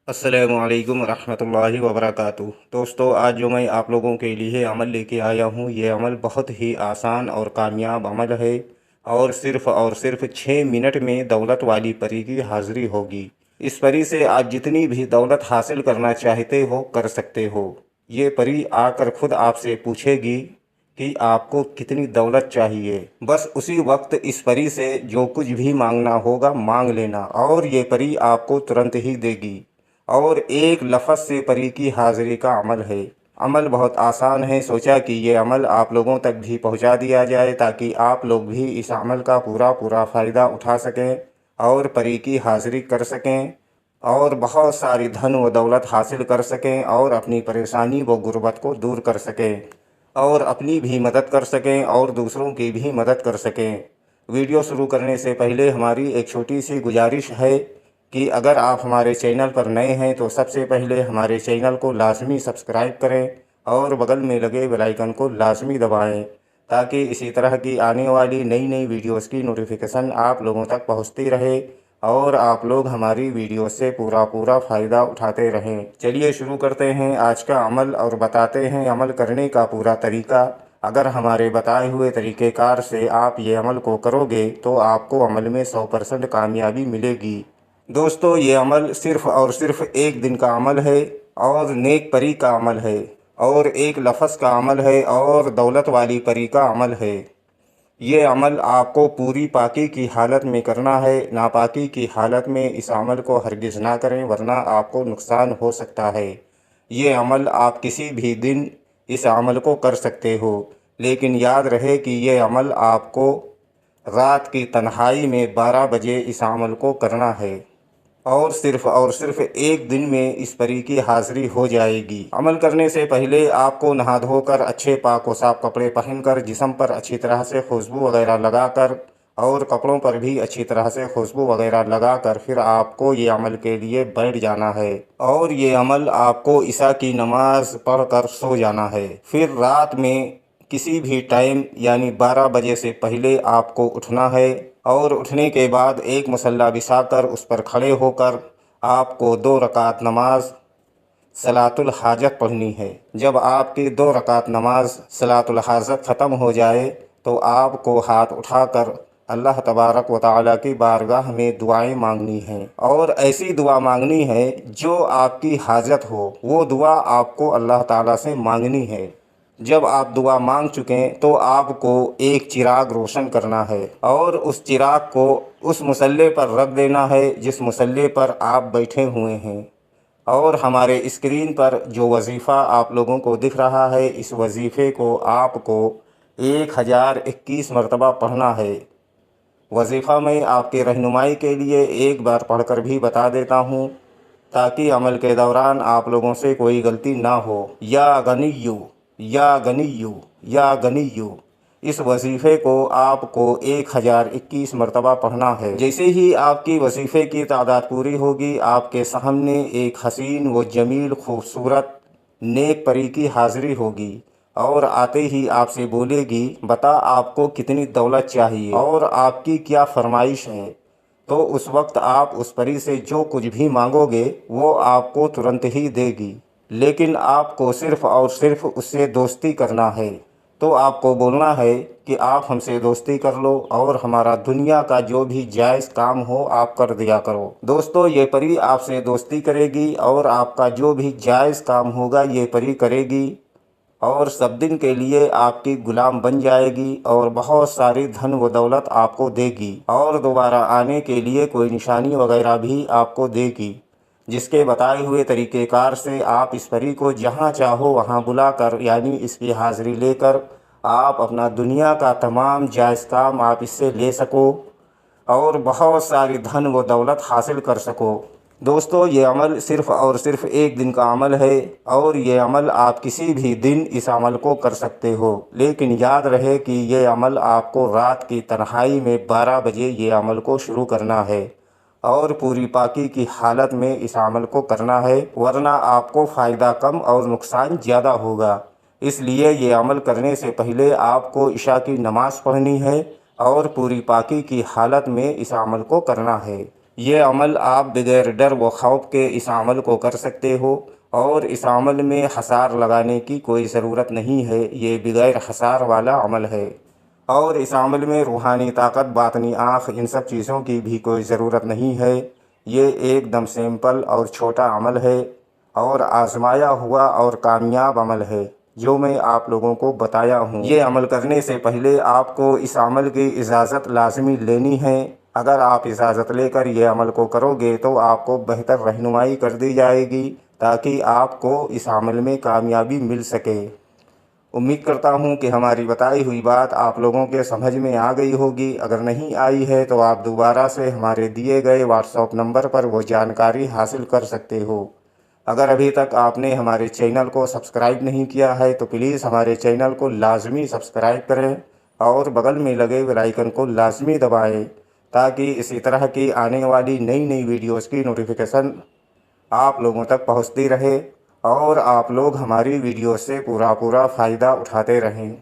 السلام علیکم ورحمۃ اللہ وبرکاتہ۔ دوستو، آج جو میں آپ لوگوں کے لیے عمل لے کے آیا ہوں، یہ عمل بہت ہی آسان اور کامیاب عمل ہے، اور صرف 6 منٹ میں دولت والی پری کی حاضری ہوگی۔ اس پری سے آپ جتنی بھی دولت حاصل کرنا چاہتے ہو کر سکتے ہو۔ یہ پری آ کر خود آپ سے پوچھے گی کہ آپ کو کتنی دولت چاہیے۔ بس اسی وقت اس پری سے جو کچھ بھی مانگنا ہوگا مانگ لینا، اور یہ پری آپ کو ترنت ہی دے گی۔ اور ایک لفظ سے پری کی حاضری کا عمل ہے۔ عمل بہت آسان ہے، سوچا کہ یہ عمل آپ لوگوں تک بھی پہنچا دیا جائے تاکہ آپ لوگ بھی اس عمل کا پورا فائدہ اٹھا سکیں اور پری کی حاضری کر سکیں، اور بہت ساری دھن و دولت حاصل کر سکیں، اور اپنی پریشانی و غربت کو دور کر سکیں، اور اپنی بھی مدد کر سکیں اور دوسروں کی بھی مدد کر سکیں۔ ویڈیو شروع کرنے سے پہلے ہماری ایک چھوٹی سی گزارش ہے کہ اگر آپ ہمارے چینل پر نئے ہیں تو سب سے پہلے ہمارے چینل کو لازمی سبسکرائب کریں اور بغل میں لگے بیل آئیکن کو لازمی دبائیں تاکہ اسی طرح کی آنے والی نئی ویڈیوز کی نوٹیفیکیشن آپ لوگوں تک پہنچتی رہے اور آپ لوگ ہماری ویڈیو سے پورا فائدہ اٹھاتے رہیں۔ چلیے شروع کرتے ہیں آج کا عمل اور بتاتے ہیں عمل کرنے کا پورا طریقہ۔ اگر ہمارے بتائے ہوئے طریقہ کار سے آپ یہ عمل کو کرو گے تو آپ کو عمل میں 100% کامیابی ملے گی۔ دوستو، یہ عمل صرف ایک دن کا عمل ہے، اور نیک پری کا عمل ہے، اور ایک لفظ کا عمل ہے، اور دولت والی پری کا عمل ہے۔ یہ عمل آپ کو پوری پاکی کی حالت میں کرنا ہے، ناپاکی کی حالت میں اس عمل کو ہرگز نہ کریں ورنہ آپ کو نقصان ہو سکتا ہے۔ یہ عمل آپ کسی بھی دن اس عمل کو کر سکتے ہو، لیکن یاد رہے کہ یہ عمل آپ کو رات کی تنہائی میں 12 بجے اس عمل کو کرنا ہے، اور صرف ایک دن میں اس پری کی حاضری ہو جائے گی۔ عمل کرنے سے پہلے آپ کو نہا دھو کر اچھے پاک و صاف کپڑے پہن کر جسم پر اچھی طرح سے خوشبو وغیرہ لگا کر، اور کپڑوں پر بھی اچھی طرح سے خوشبو وغیرہ لگا کر پھر آپ کو یہ عمل کے لیے بیٹھ جانا ہے، اور یہ عمل آپ کو عشاء کی نماز پڑھ کر سو جانا ہے۔ پھر رات میں کسی بھی ٹائم یعنی 12 بجے سے پہلے آپ کو اٹھنا ہے، اور اٹھنے کے بعد ایک مصلی بچھا کر اس پر کھڑے ہو کر آپ کو 2 رکعت نماز صلاۃ الحاجت پڑھنی ہے۔ جب آپ کی 2 رکعت نماز صلاۃ الحاجت ختم ہو جائے تو آپ کو ہاتھ اٹھا کر اللہ تبارک و تعالیٰ کی بارگاہ میں دعائیں مانگنی ہیں، اور ایسی دعا مانگنی ہے جو آپ کی حاجت ہو، وہ دعا آپ کو اللہ تعالیٰ سے مانگنی ہے۔ جب آپ دعا مانگ چکیں تو آپ کو ایک چراغ روشن کرنا ہے، اور اس چراغ کو اس مصلی پر رکھ دینا ہے جس مصلی پر آپ بیٹھے ہوئے ہیں، اور ہمارے اسکرین پر جو وظیفہ آپ لوگوں کو دکھ رہا ہے اس وظیفے کو آپ کو 1021 مرتبہ پڑھنا ہے۔ وظیفہ میں آپ کی رہنمائی کے لیے ایک بار پڑھ کر بھی بتا دیتا ہوں تاکہ عمل کے دوران آپ لوگوں سے کوئی غلطی نہ ہو۔ یا غنیو یا غنیو یا غنیو، اس وظیفے کو آپ کو 1021 مرتبہ پڑھنا ہے۔ جیسے ہی آپ کی وظیفے کی تعداد پوری ہوگی، آپ کے سامنے ایک حسین و جمیل خوبصورت نیک پری کی حاضری ہوگی، اور آتے ہی آپ سے بولے گی بتا آپ کو کتنی دولت چاہیے اور آپ کی کیا فرمائش ہے۔ تو اس وقت آپ اس پری سے جو کچھ بھی مانگو گے وہ آپ کو ترنت ہی دے گی، لیکن آپ کو صرف اس سے دوستی کرنا ہے۔ تو آپ کو بولنا ہے کہ آپ ہم سے دوستی کر لو اور ہمارا دنیا کا جو بھی جائز کام ہو آپ کر دیا کرو۔ دوستو، یہ پری آپ سے دوستی کرے گی اور آپ کا جو بھی جائز کام ہوگا یہ پری کرے گی، اور سب دن کے لیے آپ کی غلام بن جائے گی، اور بہت ساری دھن و دولت آپ کو دے گی، اور دوبارہ آنے کے لیے کوئی نشانی وغیرہ بھی آپ کو دے گی، جس کے بتائے ہوئے طریقہ کار سے آپ اس پری کو جہاں چاہو وہاں بلا کر یعنی اس کی حاضری لے کر آپ اپنا دنیا کا تمام جائز کام آپ اس سے لے سکو، اور بہت ساری دھن و دولت حاصل کر سکو۔ دوستو، یہ عمل صرف ایک دن کا عمل ہے، اور یہ عمل آپ کسی بھی دن اس عمل کو کر سکتے ہو، لیکن یاد رہے کہ یہ عمل آپ کو رات کی تنہائی میں 12 بجے یہ عمل کو شروع کرنا ہے، اور پوری پاکی کی حالت میں اس عمل کو کرنا ہے، ورنہ آپ کو فائدہ کم اور نقصان زیادہ ہوگا۔ اس لیے یہ عمل کرنے سے پہلے آپ کو عشاء کی نماز پڑھنی ہے اور پوری پاکی کی حالت میں اس عمل کو کرنا ہے۔ یہ عمل آپ بغیر ڈر و خوف کے اس عمل کو کر سکتے ہو، اور اس عمل میں حصار لگانے کی کوئی ضرورت نہیں ہے، یہ بغیر حصار والا عمل ہے۔ اور اس عمل میں روحانی طاقت، باطنی آنکھ، ان سب چیزوں کی بھی کوئی ضرورت نہیں ہے۔ یہ ایک دم سمپل اور چھوٹا عمل ہے اور آزمایا ہوا اور کامیاب عمل ہے جو میں آپ لوگوں کو بتایا ہوں۔ یہ عمل کرنے سے پہلے آپ کو اس عمل کی اجازت لازمی لینی ہے۔ اگر آپ اجازت لے کر یہ عمل کو کرو گے تو آپ کو بہتر رہنمائی کر دی جائے گی تاکہ آپ کو اس عمل میں کامیابی مل سکے۔ امید کرتا ہوں کہ ہماری بتائی ہوئی بات آپ لوگوں کے سمجھ میں آ گئی ہوگی۔ اگر نہیں آئی ہے تو آپ دوبارہ سے ہمارے دیے گئے واٹس ایپ نمبر پر وہ جانکاری حاصل کر سکتے ہو۔ اگر ابھی تک آپ نے ہمارے چینل کو سبسکرائب نہیں کیا ہے تو پلیز ہمارے چینل کو لازمی سبسکرائب کریں اور بغل میں لگے بیل آئیکن کو لازمی دبائیں تاکہ اسی طرح کی آنے والی نئی ویڈیوز کی نوٹیفیکیشن آپ لوگوں تک پہنچتی رہے اور آپ لوگ ہماری ویڈیو سے پورا فائدہ اٹھاتے رہیں۔